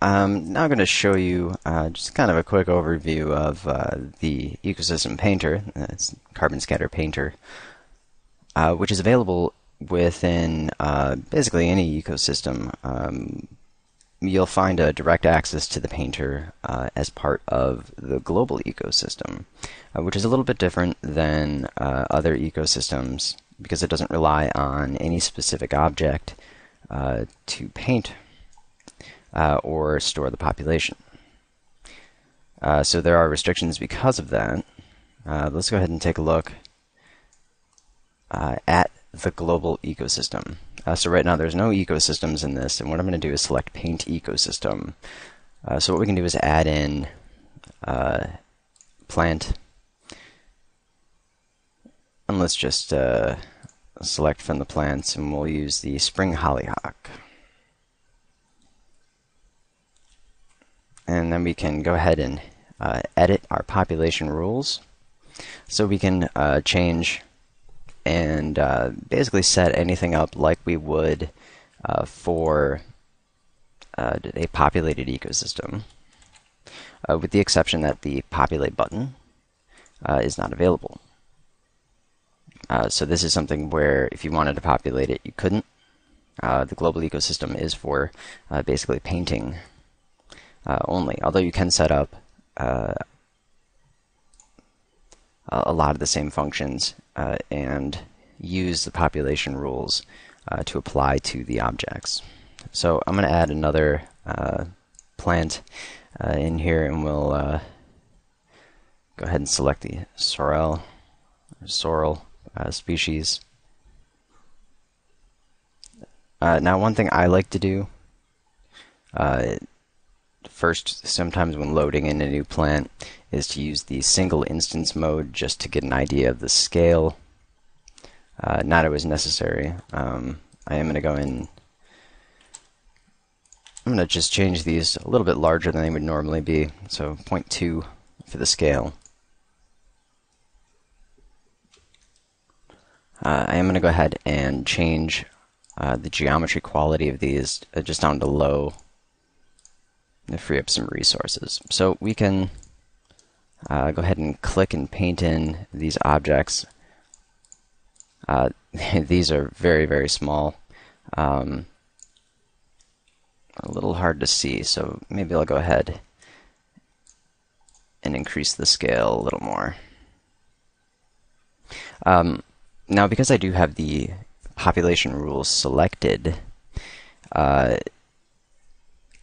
Now I'm going to show you just kind of a quick overview of the EcoSystem Painter. It's Carbon Scatter Painter, which is available within basically any ecosystem. You'll find a direct access to the painter as part of the global ecosystem, which is a little bit different than other ecosystems because it doesn't rely on any specific object to paint or store the population. So there are restrictions because of that. Let's go ahead and take a look at the global ecosystem. So right now there's no ecosystems in this, and what I'm going to do is select Paint Ecosystem. So what we can do is add in plant, and let's just select from the plants, and we'll use the spring hollyhock. And then we can go ahead and edit our population rules. So we can change and basically set anything up like we would for a populated ecosystem, with the exception that the populate button is not available. So this is something where if you wanted to populate it, you couldn't. The global ecosystem is for basically painting only, although you can set up a lot of the same functions and use the population rules to apply to the objects. So I'm going to add another plant in here, and we'll go ahead and select the sorrel species. Now, one thing I like to do first, sometimes when loading in a new plant, is to use the single instance mode just to get an idea of the scale. Not always necessary. I am going to go in. I'm going to just change these a little bit larger than they would normally be. So 0.2 for the scale. I am going to go ahead and change the geometry quality of these just down to low to free up some resources. So we can go ahead and click and paint in these objects. These are very, very small. A little hard to see, so maybe I'll go ahead and increase the scale a little more. Now, because I do have the population rules selected,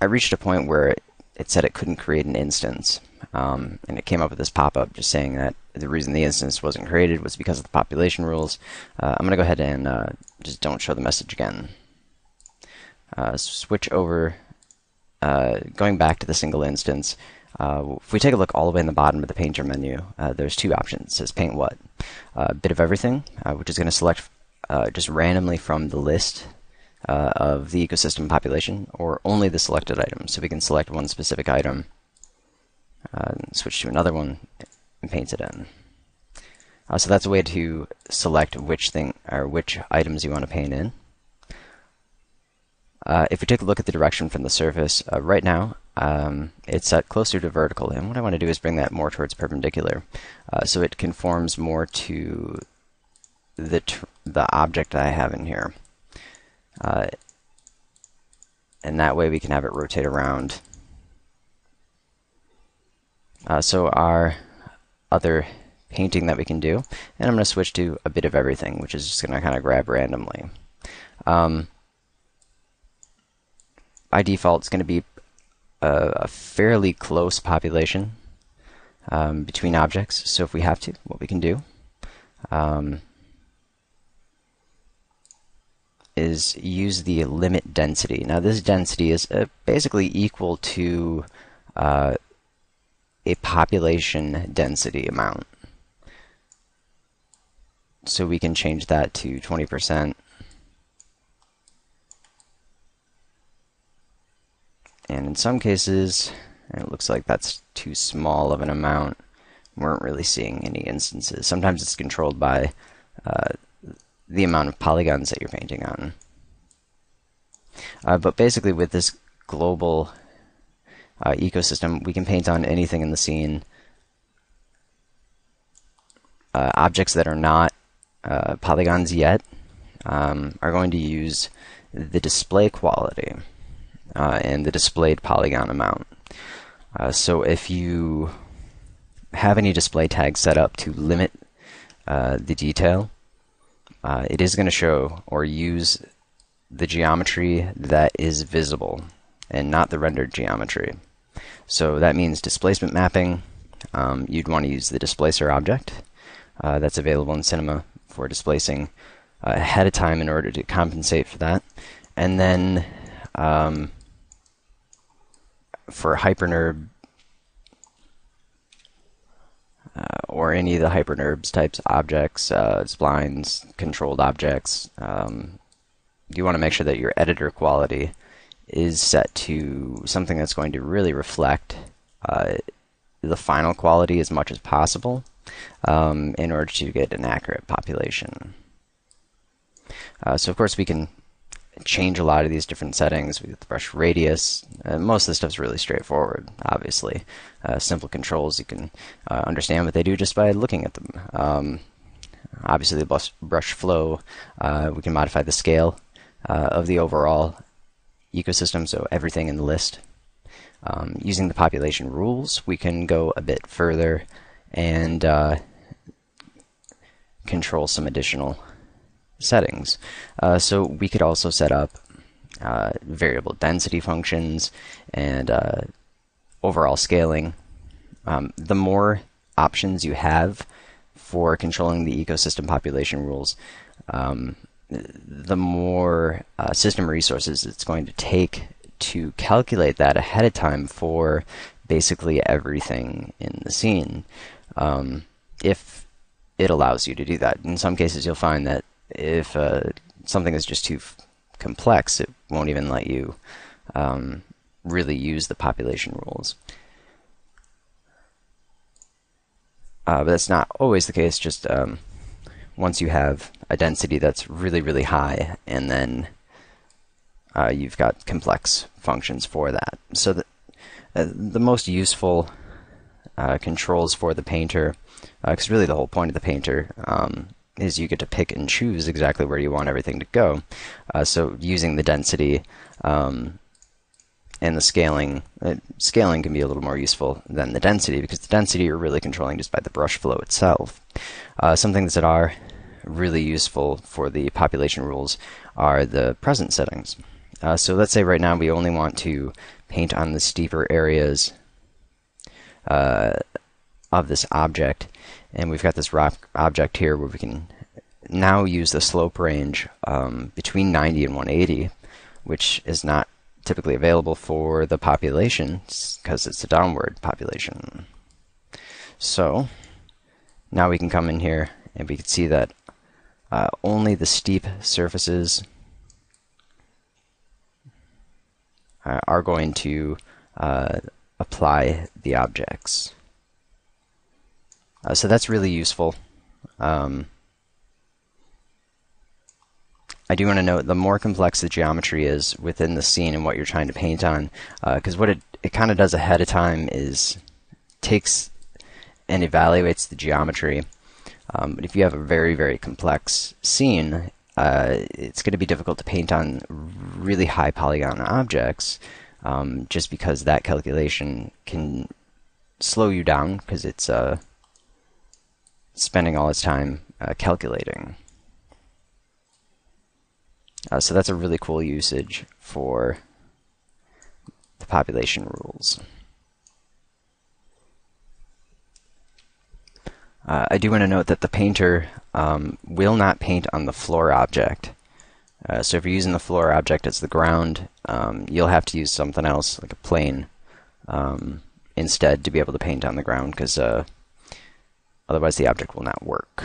I reached a point where it said it couldn't create an instance, and it came up with this pop-up just saying that the reason the instance wasn't created was because of the population rules. I'm going to go ahead and just don't show the message again. Switch over, going back to the single instance. If we take a look all the way in the bottom of the Painter menu, there's two options. It says Paint What? A bit of everything, which is going to select just randomly from the list of the ecosystem population, or only the selected item. So we can select one specific item, switch to another one, and paint it in. So that's a way to select which thing or which items you want to paint in. If we take a look at the direction from the surface, right now it's set closer to vertical, and what I want to do is bring that more towards perpendicular, so it conforms more to the object I have in here. And that way we can have it rotate around. So our other painting that we can do, and I'm going to switch to a bit of everything, which is just going to kind of grab randomly. By default, it's going to be a fairly close population between objects. So if we have to, what we can do is use the limit density. Now this density is basically equal to a population density amount. So we can change that to 20%. And in some cases, it looks like that's too small of an amount. We weren't really seeing any instances. Sometimes it's controlled by the amount of polygons that you're painting on. But basically with this global ecosystem, we can paint on anything in the scene. Objects that are not polygons yet are going to use the display quality and the displayed polygon amount. So if you have any display tags set up to limit the detail, it is going to show or use the geometry that is visible and not the rendered geometry. So that means displacement mapping. You'd want to use the displacer object that's available in Cinema for displacing ahead of time in order to compensate for that. And then for HyperNerb or any of the HyperNerbs types objects, splines, controlled objects, you want to make sure that your editor quality is set to something that's going to really reflect the final quality as much as possible in order to get an accurate population. So of course we can change a lot of these different settings. We get the brush radius. Most of the stuff's really straightforward, obviously. Simple controls, you can understand what they do just by looking at them. Obviously the brush flow, we can modify the scale of the overall ecosystem, so everything in the list. Using the population rules, we can go a bit further and control some additional settings. So we could also set up variable density functions and overall scaling. The more options you have for controlling the ecosystem population rules, the more system resources it's going to take to calculate that ahead of time for basically everything in the scene, if it allows you to do that. In some cases you'll find that if something is just too complex, it won't even let you really use the population rules. But that's not always the case. Just once you have a density that's really, really high, and then you've got complex functions for that. So the most useful controls for the painter, because really the whole point of the painter is you get to pick and choose exactly where you want everything to go. So using the density and the scaling, scaling can be a little more useful than the density, because the density you're really controlling just by the brush flow itself. Some things that are really useful for the population rules are the present settings. So let's say right now we only want to paint on the steeper areas of this object, and we've got this rock object here where we can now use the slope range between 90 and 180, which is not typically available for the population because it's a downward population. So now we can come in here and we can see that only the steep surfaces are going to apply the objects. So that's really useful. I do want to note, the more complex the geometry is within the scene and what you're trying to paint on, because what it kind of does ahead of time is takes and evaluates the geometry. But if you have a very, very complex scene, it's going to be difficult to paint on really high polygon objects, just because that calculation can slow you down because it's spending all its time calculating. So that's a really cool usage for the population rules. I do want to note that the painter will not paint on the floor object. So if you're using the floor object as the ground, you'll have to use something else, like a plane, instead to be able to paint on the ground, because otherwise the object will not work,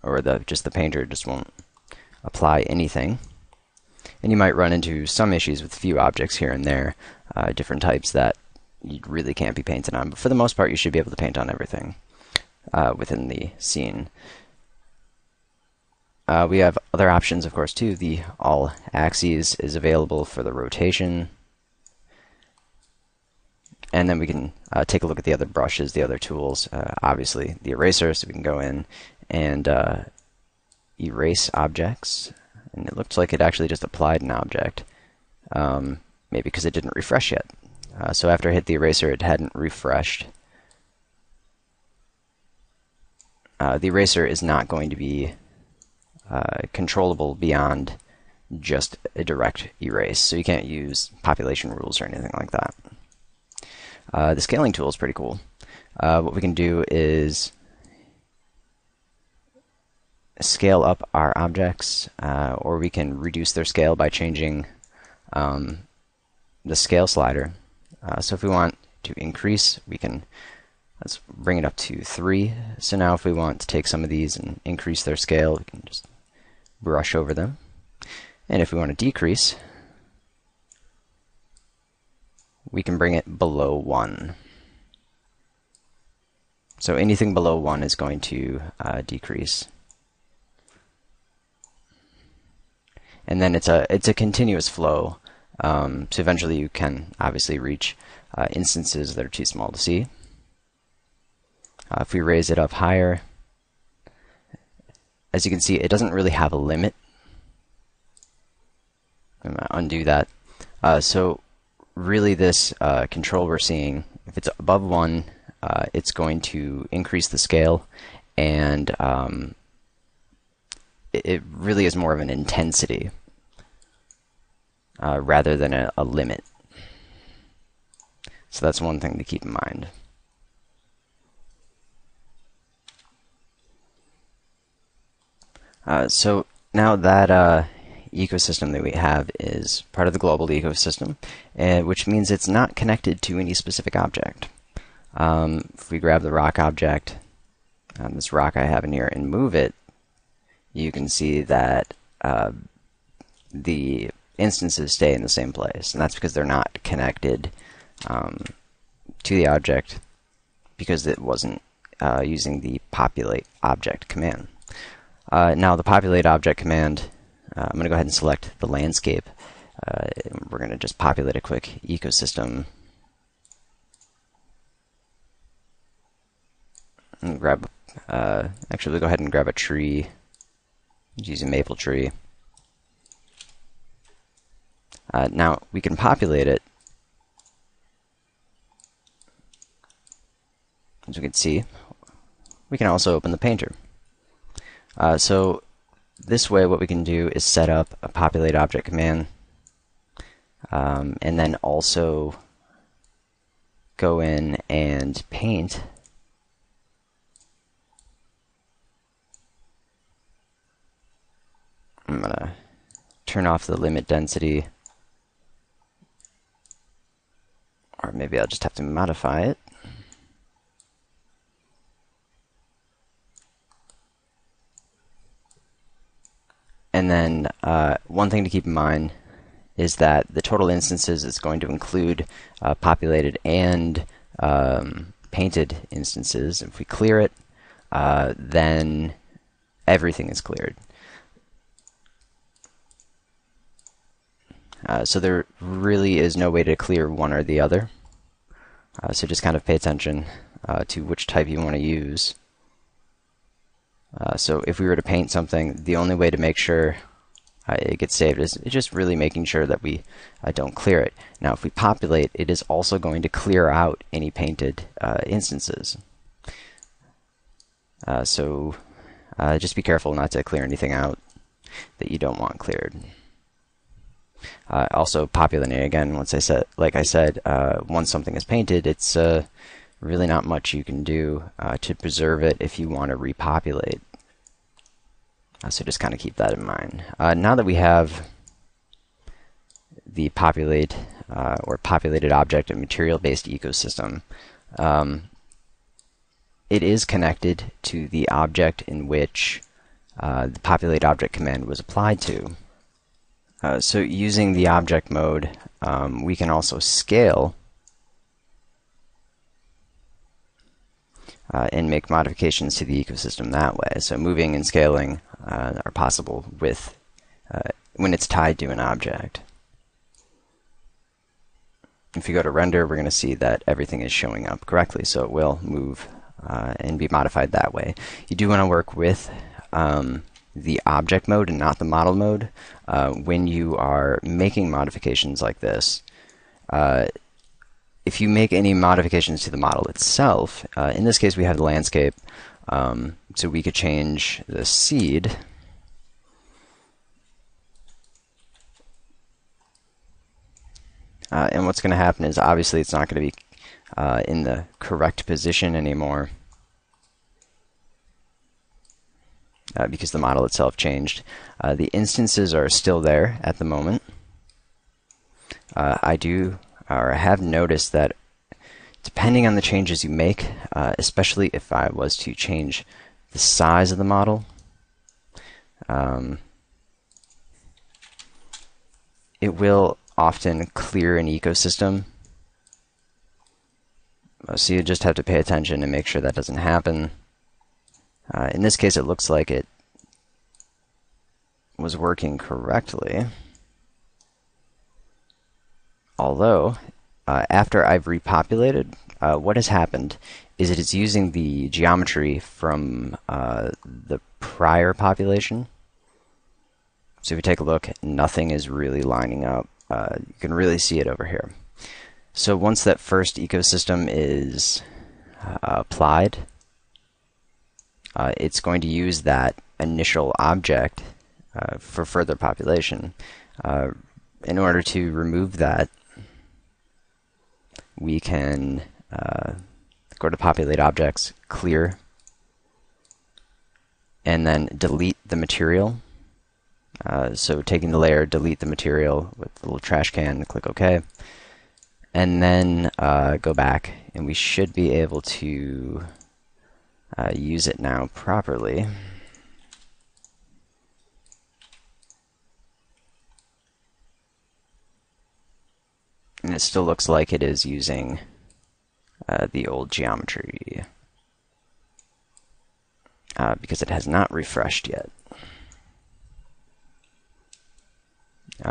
or the painter just won't apply anything. And you might run into some issues with a few objects here and there, different types that you really can't be painted on. But for the most part, you should be able to paint on everything within the scene. We have other options, of course, too. The all axes is available for the rotation. And then we can take a look at the other brushes, the other tools. Obviously, the eraser, so we can go in and erase objects. And it looks like it actually just applied an object, maybe because it didn't refresh yet. So after I hit the eraser, it hadn't refreshed. The eraser is not going to be controllable beyond just a direct erase, so you can't use population rules or anything like that. The scaling tool is pretty cool. What we can do is scale up our objects, or we can reduce their scale by changing the scale slider. So if we want to increase, we can, let's bring it up to 3. So now if we want to take some of these and increase their scale, we can just brush over them. And if we want to decrease, we can bring it below 1. So anything below 1 is going to decrease. And then it's a continuous flow. So eventually you can obviously reach instances that are too small to see. If we raise it up higher, as you can see, it doesn't really have a limit. I'm going to undo that. So really this control we're seeing, if it's above 1, it's going to increase the scale, and it really is more of an intensity rather than a limit. So that's one thing to keep in mind. So now that ecosystem that we have is part of the global ecosystem, which means it's not connected to any specific object. If we grab the rock object, this rock I have in here, and move it, you can see that the instances stay in the same place, and that's because they're not connected to the object because it wasn't using the populate object command. Now the populate object command, I'm going to go ahead and select the landscape. We're going to just populate a quick ecosystem. And grab, actually we'll go ahead and grab a tree. Use a maple tree. Now we can populate it. As we can see, we can also open the painter. So this way what we can do is set up a populate object command, and then also go in and paint I'm going to turn off the limit density, or maybe I'll just have to modify it. And then one thing to keep in mind is that the total instances is going to include populated and painted instances. If we clear it, then everything is cleared. So there really is no way to clear one or the other. So just kind of pay attention to which type you want to use. So if we were to paint something, the only way to make sure it gets saved is just really making sure that we don't clear it. Now if we populate, it is also going to clear out any painted instances. So just be careful not to clear anything out that you don't want cleared. Also populating again, once like I said, once something is painted, it's really not much you can do to preserve it if you want to repopulate. So just kind of keep that in mind. Now that we have the populate or populated object and material-based ecosystem, it is connected to the object in which the populate object command was applied to. So using the object mode, we can also scale and make modifications to the ecosystem that way. So moving and scaling are possible with when it's tied to an object. If if you go to render, we're going to see that everything is showing up correctly, so it will move and be modified that way. You do want to work with the object mode and not the model mode when you are making modifications like this. If you make any modifications to the model itself, in this case we have the landscape, so we could change the seed. And what's going to happen is obviously it's not going to be in the correct position anymore because the model itself changed. The instances are still there at the moment. I have noticed that depending on the changes you make, especially if I was to change the size of the model, it will often clear an ecosystem. So you just have to pay attention and make sure that doesn't happen. In this case, it looks like it was working correctly. Although, after I've repopulated, what has happened is it is using the geometry from the prior population. So if you take a look, nothing is really lining up. You can really see it over here. So once that first ecosystem is applied, it's going to use that initial object for further population. In order to remove that, we can go to Populate Objects, Clear, and then delete the material. So taking the layer, delete the material with the little trash can, click OK, and then go back, and we should be able to use it now properly. And it still looks like it is using the old geometry because it has not refreshed yet.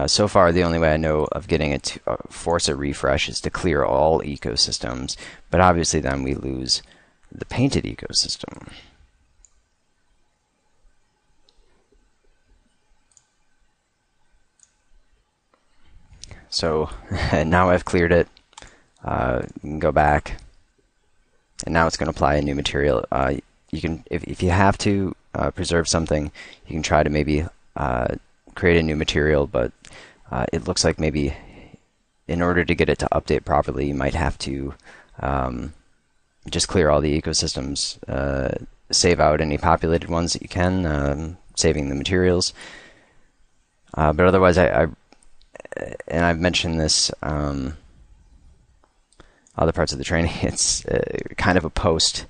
So far, the only way I know of getting it to force a refresh is to clear all ecosystems, but obviously then we lose the painted ecosystem. So now I've cleared it. You can go back, and now it's going to apply a new material. You can, if you have to preserve something, you can try to maybe create a new material, but it looks like maybe in order to get it to update properly, you might have to just clear all the ecosystems, save out any populated ones that you can, saving the materials. But otherwise, and I've mentioned this other parts of the training, it's kind of a post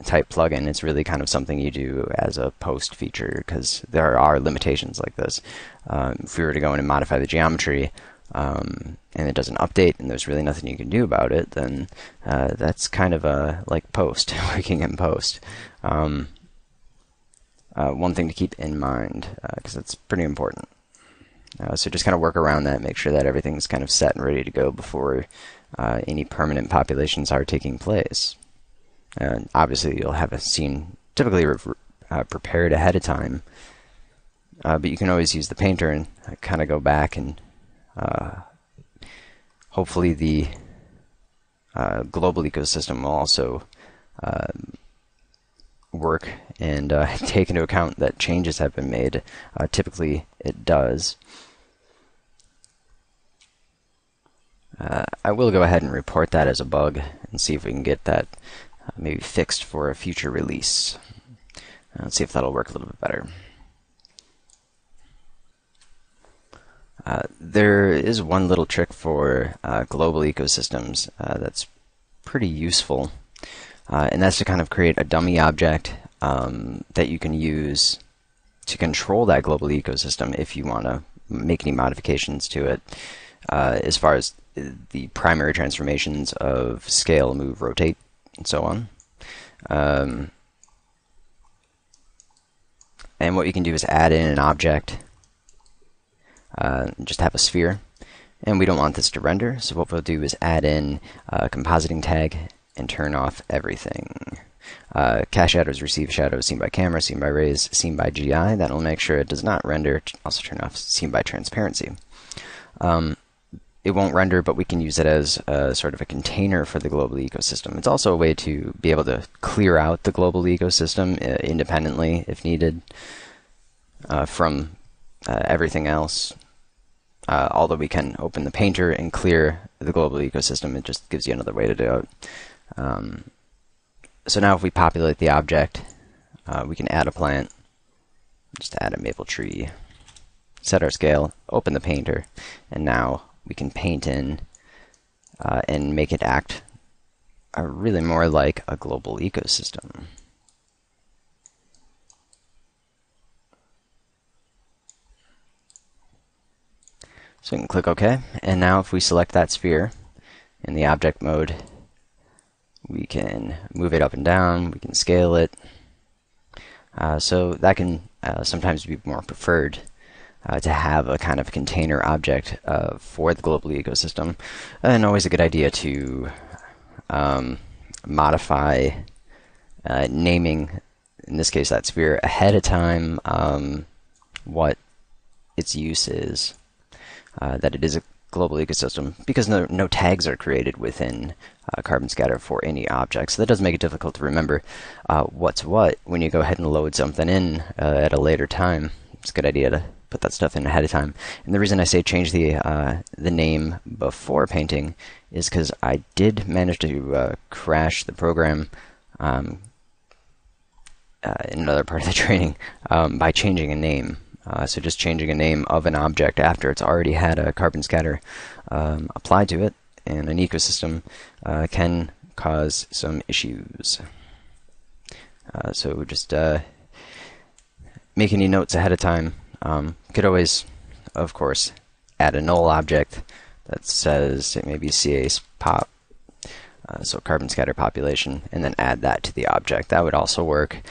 type plugin. It's really kind of something you do as a post feature because there are limitations like this. If we were to go in and modify the geometry and it doesn't update and there's really nothing you can do about it, then that's kind of a like post, working in post. One thing to keep in mind because it's pretty important. So just kind of work around that, make sure that everything's kind of set and ready to go before any permanent populations are taking place. And obviously you'll have a scene typically prepared ahead of time, but you can always use the painter and kind of go back and hopefully the global ecosystem will also work and take into account that changes have been made. Typically it does. I will go ahead and report that as a bug and see if we can get that maybe fixed for a future release. Let's see if that'll work a little bit better. There is one little trick for global ecosystems that's pretty useful, and that's to kind of create a dummy object that you can use to control that global ecosystem if you want to make any modifications to it as far as the primary transformations of scale, move, rotate, and so on. And what you can do is add in an object, just have a sphere, And we don't want this to render, so what we'll do is add in a compositing tag and turn off everything. Cast shadows, receive shadows, seen by camera, seen by rays, seen by GI. That'll make sure it does not render. Also turn off seen by transparency. It won't render, but we can use it as sort of a container for the global ecosystem. It's also a way to be able to clear out the global ecosystem independently if needed from everything else. Although we can open the painter and clear the global ecosystem, it just gives you another way to do it. So now if we populate the object, we can add a plant, just add a maple tree, set our scale, open the painter, and now we can paint in and make it act really more like a global ecosystem. So we can click OK, and now if we select that sphere in the object mode, we can move it up and down, we can scale it. So that can sometimes be more preferred to have a kind of container object for the global ecosystem. And always a good idea to modify naming, in this case that sphere, ahead of time, what its use is. That it is a global ecosystem, because no tags are created within Carbon Scatter for any object. So that does make it difficult to remember what's what when you go ahead and load something in at a later time. It's a good idea to put that stuff in ahead of time. And the reason I say change the name before painting is because I did manage to crash the program in another part of the training by changing a name. So just changing a name of an object after it's already had a carbon scatter applied to it in an ecosystem can cause some issues. So just make any notes ahead of time. Could always, of course, add a null object that says maybe CA pop, so carbon scatter population, and then add that to the object. That would also work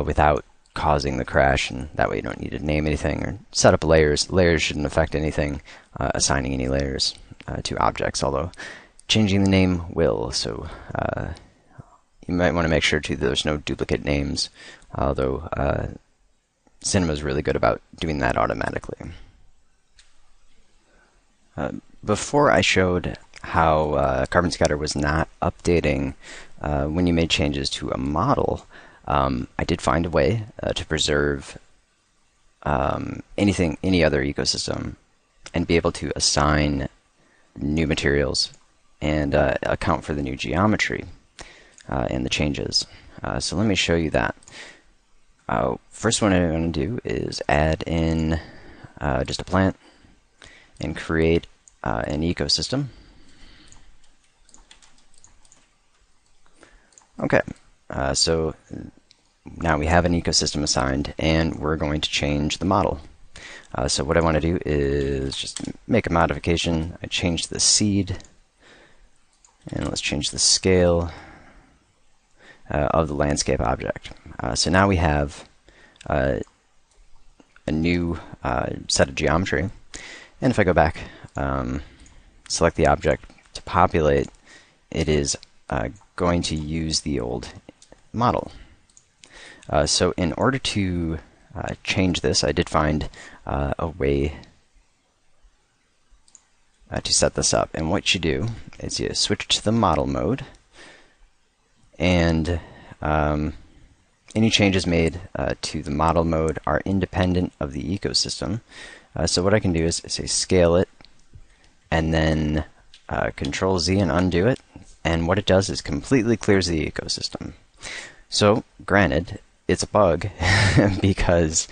without causing the crash, and that way you don't need to name anything or set up layers. Layers shouldn't affect anything, assigning any layers to objects, although changing the name will. So you might want to make sure too that there's no duplicate names, although Cinema is really good about doing that automatically. Before I showed how Carbon Scatter was not updating when you made changes to a model, I did find a way to preserve any other ecosystem and be able to assign new materials and account for the new geometry and the changes. So let me show you that. First one I'm going to do is add in just a plant and create an ecosystem. Okay, so now we have an ecosystem assigned, and we're going to change the model. So what I want to do is just make a modification. I change the seed, and let's change the scale of the landscape object. So now we have a new set of geometry, and if I go back, select the object to populate, it is going to use the old model. So in order to change this, I did find a way to set this up. And what you do is you switch to the model mode, and any changes made to the model mode are independent of the ecosystem. So what I can do is say scale it, and then Control Z and undo it, and what it does is completely clears the ecosystem. So granted, it's a bug because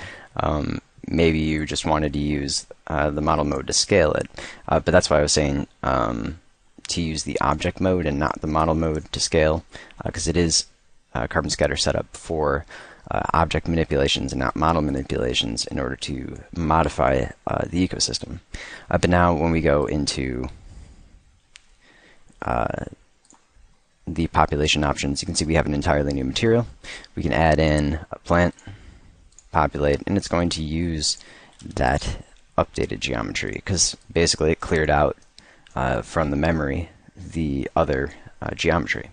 maybe you just wanted to use the model mode to scale it, but that's why I was saying to use the object mode and not the model mode to scale, because it is Carbon Scatter set up for object manipulations and not model manipulations in order to modify the ecosystem. But now when we go into the population options, you can see we have an entirely new material. We can add in a plant, populate, and it's going to use that updated geometry because basically it cleared out from the memory the other geometry.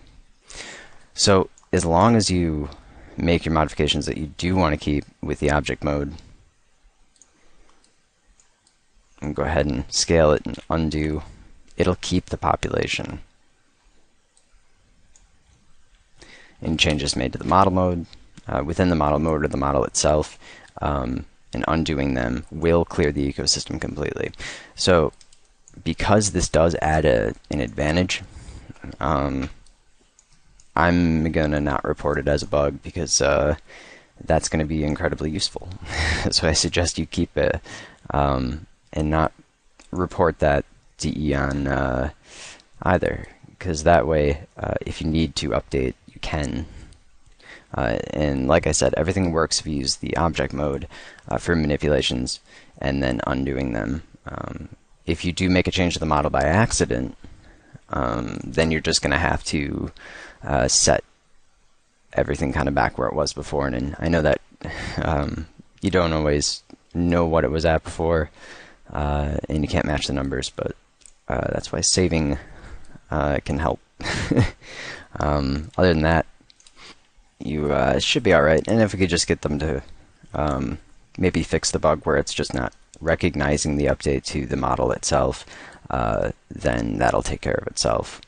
So as long as you make your modifications that you do want to keep with the object mode, and go ahead and scale it and undo, it'll keep the population. And changes made to the model mode, within the model mode or the model itself, and undoing them will clear the ecosystem completely. So because this does add an advantage, I'm gonna not report it as a bug, because that's going to be incredibly useful. So I suggest you keep it and not report that DE on either, because that way if you need to update, you can. And like I said, everything works if you use the object mode for manipulations and then undoing them. If you do make a change to the model by accident, then you're just going to have to set everything kind of back where it was before. And I know that you don't always know what it was at before, and you can't match the numbers, but that's why saving can help. Other than that, you should be alright. And if we could just get them to maybe fix the bug where it's just not recognizing the update to the model itself, then that'll take care of itself.